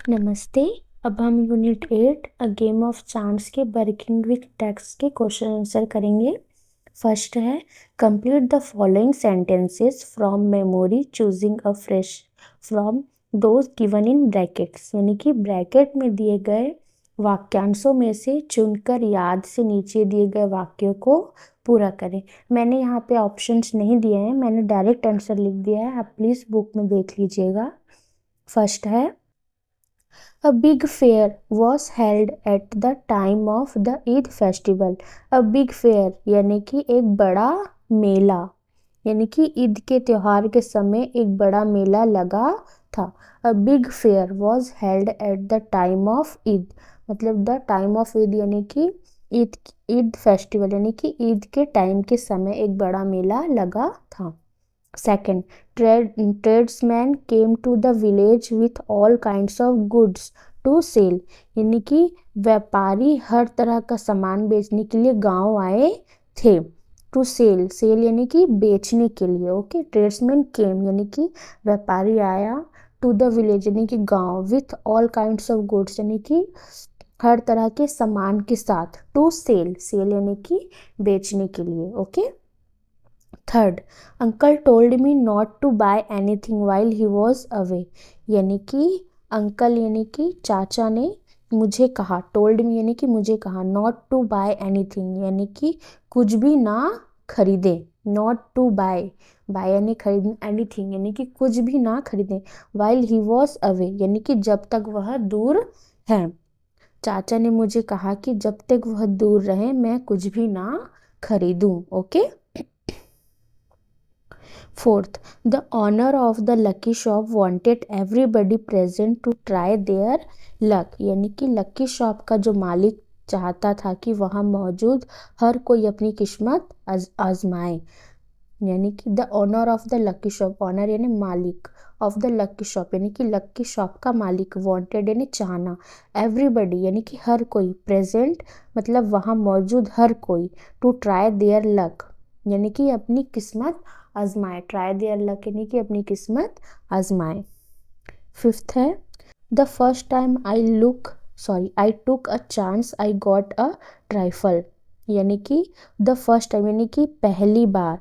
नमस्ते। अब हम unit 8 a game of chance के वर्किंग विथ टेक्स्ट के क्वेश्चन आंसर करेंगे। फर्स्ट है complete the following sentences from memory choosing a fresh from those given in brackets, यानी कि ब्रैकेट में दिए गए वाक्यांशों में से चुनकर याद से नीचे दिए गए वाक्यों को पूरा करें। मैंने यहाँ पे ऑप्शंस नहीं दिए हैं, मैंने डायरेक्ट आंसर लिख दिया है, आप प्लीज़ बुक में देख लीजिएगा। फर्स्ट है A big fair was held at the time of the Eid festival. A big fair यानी कि एक बड़ा मेला, यानी कि ईद के त्योहार के समय एक बड़ा मेला लगा था। A big fair was held at the time of Eid, मतलब द टाइम ऑफ ईद यानी कि ईद ईद फेस्टिवल यानी कि ईद के टाइम के समय एक बड़ा मेला लगा था। Second, tradesmen came to the village with all kinds of goods to sell, यानी कि व्यापारी हर तरह का सामान बेचने के लिए गांव आए थे। टू सेल, सेल यानी कि बेचने के लिए। ओके, ट्रेड्समैन केम यानी कि व्यापारी आया, टू द विलेज यानी कि गांव, with all kinds of goods यानी कि हर तरह के सामान के साथ, टू सेल, सेल यानी कि बेचने के लिए। Okay. Third, uncle told me not to buy anything while he was away, यानी कि अंकल यानी कि चाचा ने मुझे कहा, टोल्ड मी यानी कि मुझे कहा, नॉट टू बाय एनीथिंग यानी कि कुछ भी ना खरीदे, नॉट टू बाय, बाय यानी खरीदना, एनीथिंग यानी कि कुछ भी ना खरीदें, वाइल ही वॉज अवे यानी कि जब तक वह दूर है। चाचा ने मुझे कहा कि जब तक वह दूर रहे मैं कुछ भी ना खरीदूं। Okay. Fourth, the owner of the lucky shop wanted everybody present to try their luck, यानी कि लकी शॉप का जो मालिक चाहता था कि वहाँ मौजूद हर कोई अपनी किस्मत आजमाए, यानी कि the owner of the lucky shop, owner यानी मालिक, ऑफ द लकी शॉप यानी कि लकी शॉप का मालिक, वांटेड यानी चाहना, एवरीबडी यानी कि हर कोई, प्रेजेंट मतलब वहाँ मौजूद हर कोई, टू ट्राई देयर लक यानी कि अपनी किस्मत आजमाए, ट्राई देयर लक यानी कि अपनी किस्मत आजमाए। फिफ्थ है the first time I took a chance I got a trifle, यानी कि द फर्स्ट टाइम यानी कि पहली बार,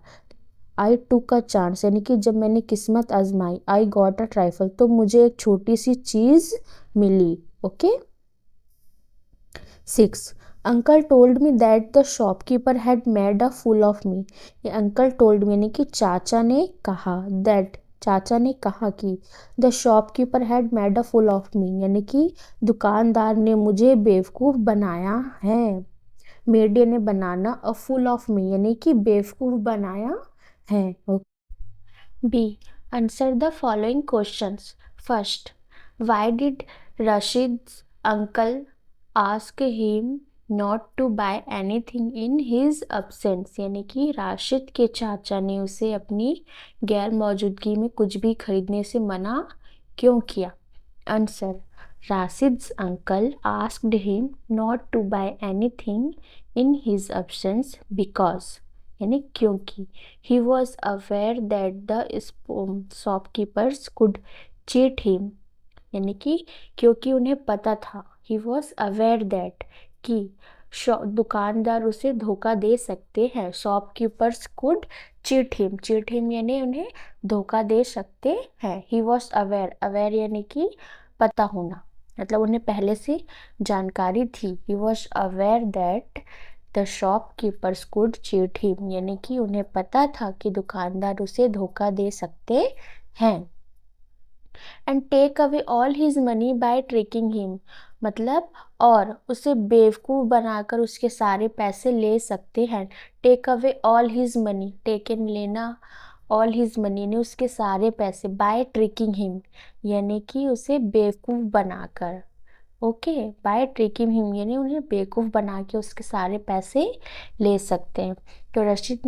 आई टुक अ चांस यानी कि जब मैंने किस्मत आजमाई, आई गॉट अ ट्राइफल तो मुझे एक छोटी सी चीज मिली। Okay. Six, uncle told me that the shopkeeper had made a fool of me, ये अंकल टोल्ड मी यानी कि चाचा ने कहा, दैट चाचा ने कहा कि the shopkeeper had made a fool of me यानी कि दुकानदार ने मुझे बेवकूफ़ बनाया है। मेड यानी बनाना, अ फुल ऑफ मी यानी कि बेवकूफ़ बनाया है। B. Answer the following questions. First, why did Rashid's uncle ask him not to buy anything in his absence? यानी कि राशिद के चाचा ने उसे अपनी गैर मौजूदगी में कुछ भी खरीदने से मना क्यों किया? Answer. Rashid's uncle asked him not to buy anything in his absence because, यानी क्योंकि, he was aware that the shopkeepers could cheat him, यानी कि क्योंकि उन्हें पता था, he was aware that कि दुकानदार उसे धोखा दे सकते हैं, shopkeepers could cheat him यानी उन्हें धोखा दे सकते हैं। he was aware यानी कि पता होना, मतलब उन्हें पहले से जानकारी थी। he was aware that the shopkeepers could cheat him, यानी कि उन्हें पता था कि दुकानदार उसे धोखा दे सकते हैं। And take away all his money by tricking him, मतलब और उसे बेवकूफ़ बनाकर उसके सारे पैसे ले सकते हैं। Take away all his money, take इन लेना, ऑल हिज मनी यानी उसके सारे पैसे, बाय ट्रिकिंग हिम यानी कि उसे बेवकूफ़ बनाकर। ओके, बाय ट्रिकिंग हिम यानी उन्हें बेवकूफ़ बना के उसके सारे पैसे ले सकते हैं। तो रशीद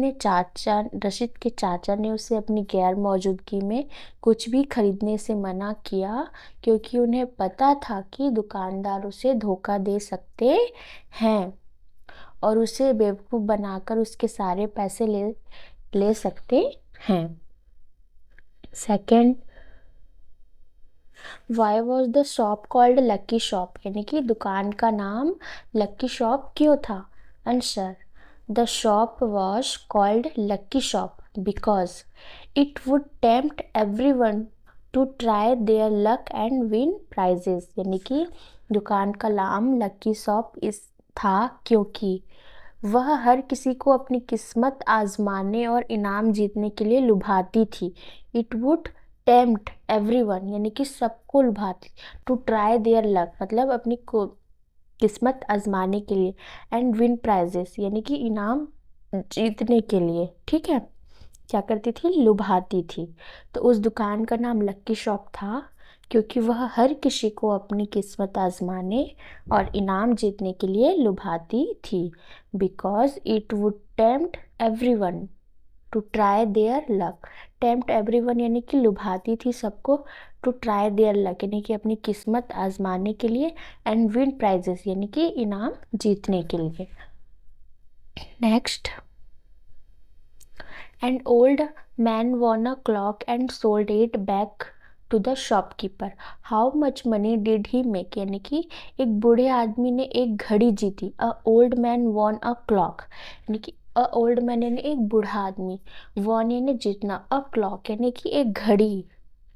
के चाचा ने उसे अपनी गैर मौजूदगी में कुछ भी खरीदने से मना किया क्योंकि उन्हें पता था कि दुकानदार उसे धोखा दे सकते हैं और उसे बेवकूफ़ बनाकर उसके सारे पैसे ले सकते हैं। Second, why was the shop called lucky shop, यानी कि दुकान का नाम लक्की शॉप क्यों था? Answer, the shop was called lucky shop because it would tempt every one to try their luck and win prizes, यानी कि दुकान का नाम लक्की शॉप इस था क्योंकि वह हर किसी को अपनी किस्मत आजमाने और इनाम जीतने के लिए लुभाती थी। इट वुड टेम्प्ट एवरीवन, यानी कि सबको लुभाती। टू ट्राई देयर लक, मतलब अपनी को किस्मत आजमाने के लिए। एंड विन प्राइजेस, यानी कि इनाम जीतने के लिए। ठीक है, क्या करती थी? लुभाती थी। तो उस दुकान का नाम लक्की शॉप था क्योंकि वह हर किसी को अपनी किस्मत आजमाने और इनाम जीतने के लिए लुभाती थी। Because it would tempt everyone to try their luck. Tempt everyone यानी कि लुभाती थी सबको। टू ट्राई देयर लक यानी कि अपनी किस्मत आजमाने के लिए। एंड विन प्राइजेस यानी कि इनाम जीतने के लिए। Next, An old man won a clock and sold it back to the shopkeeper. How much money did he make? यानी कि एक बूढ़े आदमी ने एक घड़ी जीती। A old man won a clock, यानी कि a old man यानी एक बूढ़ा आदमी, won यानी जीतना, a clock यानी कि एक घड़ी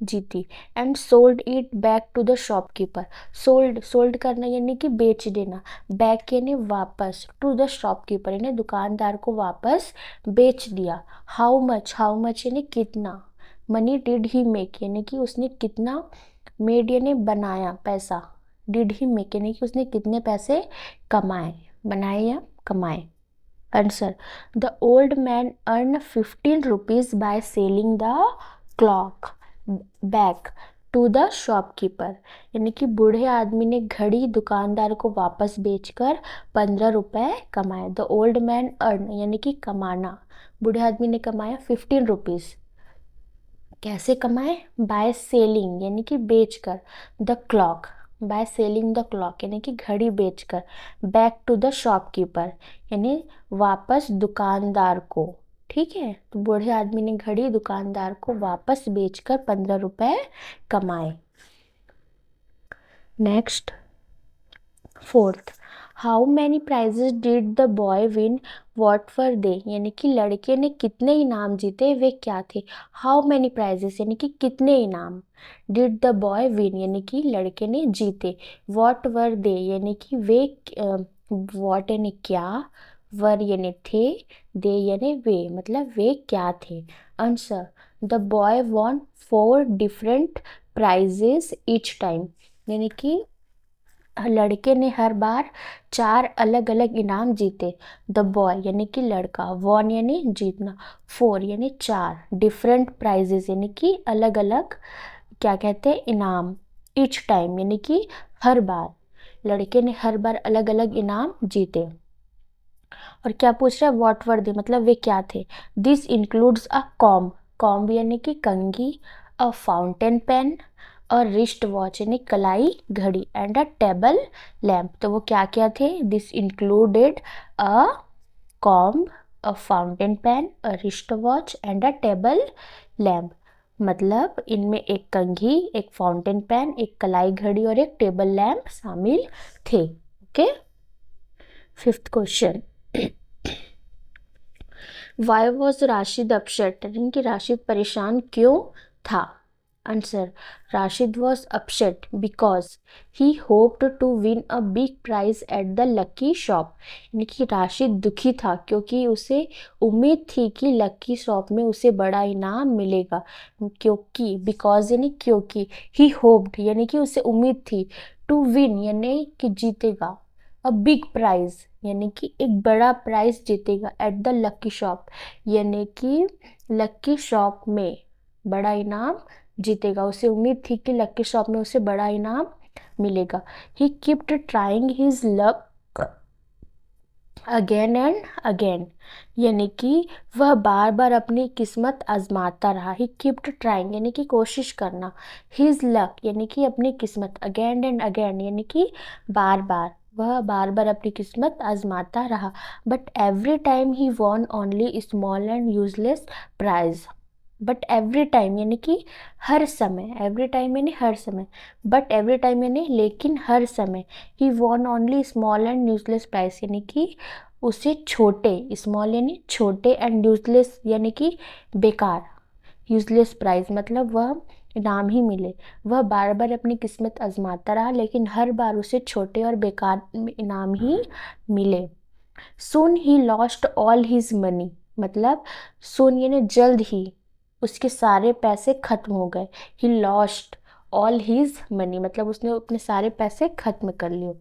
जीती। And sold it back to the shopkeeper. Sold करना यानी कि बेच देना। बैक यानी वापस। टू द शॉपकीपर यानी दुकानदार को वापस बेच दिया। हाउ मच यानी कितना। मनी डिड ही मेक यानी कि उसने कितना। मेड यानी बनाया पैसा। डिड ही मेक यानी कि उसने कितने पैसे कमाए। बनाए या कमाए। Answer, the old man earn 15 rupees by selling the clock back to the shopkeeper, यानी कि बूढ़े आदमी ने घड़ी दुकानदार को वापस बेचकर 15 रुपए कमाए। द ओल्ड मैन अर्न यानी कि कमाना। बूढ़े आदमी ने कमाया 15 रुपीज। कैसे कमाए? बाय सेलिंग यानी कि बेचकर। The clock, bye selling the clock यानी कि घड़ी बेचकर। बैक टू द शॉपकीपर यानी वापस दुकानदार को। ठीक है, तो बूढ़े आदमी ने घड़ी दुकानदार को वापस बेचकर 15 रुपए कमाए। Next, fourth, how many prizes did the boy win, what were they, यानी कि लड़के ने कितने इनाम जीते, वे क्या थे। हाउ मैनी प्राइजेस यानी कि कितने इनाम। डिड द बॉय विन यानी कि लड़के ने जीते। वॉट वर दे यानी कि वे, वॉट यानी क्या, वर यानी थे, दे यानी वे, मतलब वे क्या थे। Answer, the boy won 4 different prizes each time, यानी कि लड़के ने हर बार 4 अलग अलग इनाम जीते। द बॉय यानी कि लड़का, वॉन यानी जीतना, 4 यानी 4, डिफरेंट प्राइजेस यानी कि अलग अलग क्या कहते हैं, इनाम। ईच टाइम यानी कि हर बार, लड़के ने हर बार अलग अलग इनाम जीते। और क्या पूछ रहा है? व्हाट वर दे, मतलब वे क्या थे। This includes a comb, comb यानी कि कंघी, अ फाउंटेन पेन और रिस्ट वॉच यानी कलाई घड़ी, एंड अ टेबल लैम्प। तो वो क्या क्या थे? This included a comb, a fountain pen, a wrist watch and a table lamp. मतलब इनमें एक कंघी, एक फाउंटेन पेन, एक कलाई घड़ी और एक टेबल लैम्प शामिल थे। Okay, fifth question, why was Rashid upset, यानी कि राशिद परेशान क्यों था। Answer, Rashid was upset because he hoped to win a big prize at the lucky shop, यानी कि राशिद दुखी था क्योंकि उसे उम्मीद थी कि लकी शॉप में उसे बड़ा इनाम मिलेगा। क्योंकि, बिकॉज यानी क्योंकि, ही होप्ड यानी कि उसे उम्मीद थी, टू विन यानी कि जीतेगा, अ बिग प्राइज यानी कि एक बड़ा प्राइज जीतेगा, एट द लकी शॉप यानी कि लकी शॉप में बड़ा इनाम जीतेगा। उसे उम्मीद थी कि लकी शॉप में उसे बड़ा इनाम मिलेगा। He kept trying his luck again and again, यानी कि वह बार बार अपनी किस्मत आजमाता रहा। ही कीप्ट ट्राइंग यानी कि कोशिश करना। हिज लक यानी कि अपनी किस्मत। अगेन एंड अगेन यानी कि बार बार, वह बार बार अपनी किस्मत आजमाता रहा। But every time he won only small and useless prize, but every time यानी कि हर समय, एवरी टाइम यानी हर समय, बट एवरी टाइम यानी लेकिन हर समय, he won only small and useless prize यानी कि उसे छोटे, स्मॉल यानी छोटे एंड यूजलेस यानी कि बेकार, यूजलेस प्राइज मतलब वह इनाम ही मिले। वह बार बार अपनी किस्मत आजमाता रहा लेकिन हर बार उसे छोटे और बेकार इनाम ही मिले। Soon he lost all his money मतलब सुन यानी जल्द ही उसके सारे पैसे खत्म हो गए। ही लॉस्ट ऑल हिज मनी मतलब उसने अपने सारे पैसे खत्म कर लिए।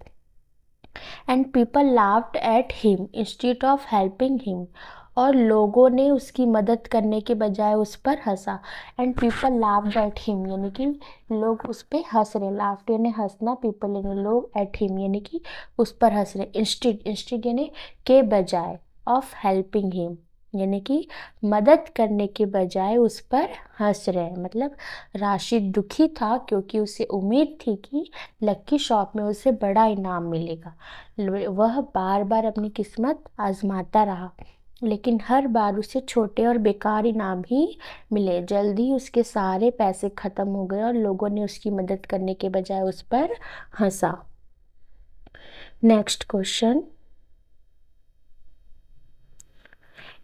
And people laughed at him instead of helping him और लोगों ने उसकी मदद करने के बजाय उस पर हंसा। And people laughed at him यानी कि लोग उस पर हंस रहे, लाफ्ड यानी हंसना, पीपल यानी लोग, एट हिम यानी कि उस पर हंस रहे। इंस्टीड, इंस्टीड यानी के बजाय, ऑफ हेल्पिंग हिम यानी कि मदद करने के बजाय उस पर हंस रहे मतलब राशिद दुखी था क्योंकि उसे उम्मीद थी कि लक्की शॉप में उसे बड़ा इनाम मिलेगा। वह बार बार अपनी किस्मत आजमाता रहा लेकिन हर बार उसे छोटे और बेकार इनाम ही मिले। जल्दी उसके सारे पैसे खत्म हो गए और लोगों ने उसकी मदद करने के बजाय उस पर हंसा। Next question,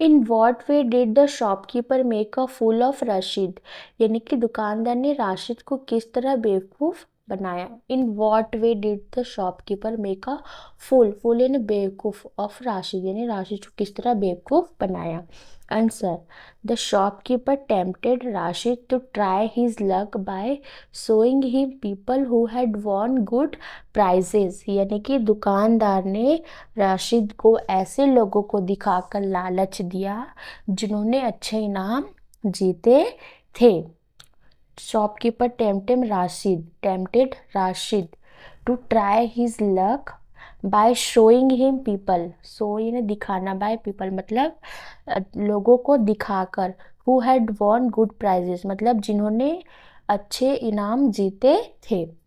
in what way did the shopkeeper make a fool of Rashid यानी कि दुकानदार ने राशिद को किस तरह बेवकूफ़ बनाया। In what way did the shopkeeper make a fool, fool यानी बेवकूफ़, ऑफ राशिद यानी राशिद को किस तरह बेवकूफ़ बनाया। Answer, the shopkeeper tempted Rashid to try his luck by showing him people who had won good prizes यानी कि दुकानदार ने राशिद को ऐसे लोगों को दिखाकर लालच दिया जिन्होंने अच्छे इनाम जीते थे। Shopkeeper tempted Rashid to try his luck by showing him people, show यानी दिखाना, बाय पीपल मतलब लोगों को दिखाकर, who had won good prizes मतलब जिन्होंने अच्छे इनाम जीते थे।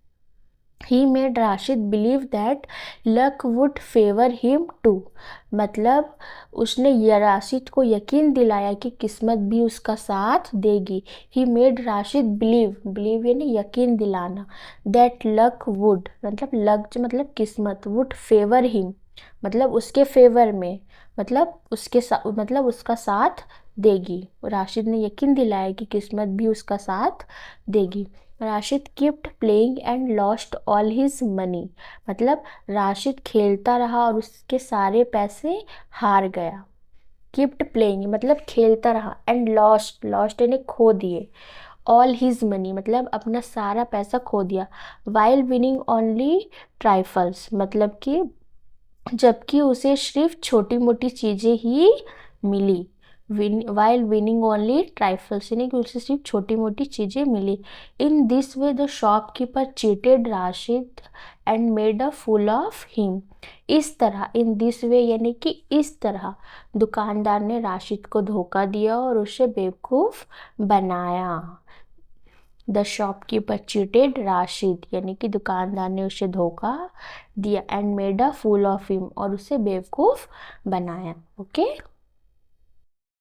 He made Rashid believe that luck would favour him too मतलब उसने राशिद को यकीन दिलाया कि किस्मत भी उसका साथ देगी। ही मेड राशिद बिलीव, बिलीव यानी यकीन दिलाना, दैट लक वुड मतलब लक मतलब किस्मत, वुड फेवर हिम मतलब उसके फेवर में, मतलब उसके मतलब उसका साथ देगी। राशिद ने यकीन दिलाया कि किस्मत भी उसका साथ देगी। Rashid kept playing and lost all his money मतलब राशिद खेलता रहा और उसके सारे पैसे हार गया। कीप्ट प्लेइंग मतलब खेलता रहा, एंड लॉस्ट, लॉस्ट यानी खो दिए, ऑल हिज मनी मतलब अपना सारा पैसा खो दिया। वाइल विनिंग ओनली ट्राइफल्स मतलब कि जबकि उसे सिर्फ छोटी मोटी चीज़ें ही मिली। वाइल विनिंग ओनली ट्राइफल्स यानी कि उसे सिर्फ छोटी मोटी चीज़ें मिली। In this way the shopkeeper cheated Rashid and made a fool of him. इस तरह, इन दिस वे यानी कि इस तरह दुकानदार ने राशिद को धोखा दिया और उसे बेवकूफ़ बनाया। द शॉपकीपर चीटेड राशिद यानी कि दुकानदार ने उसे धोखा दिया, and made a fool of him और उसे बेवकूफ़ बनाया। ओके।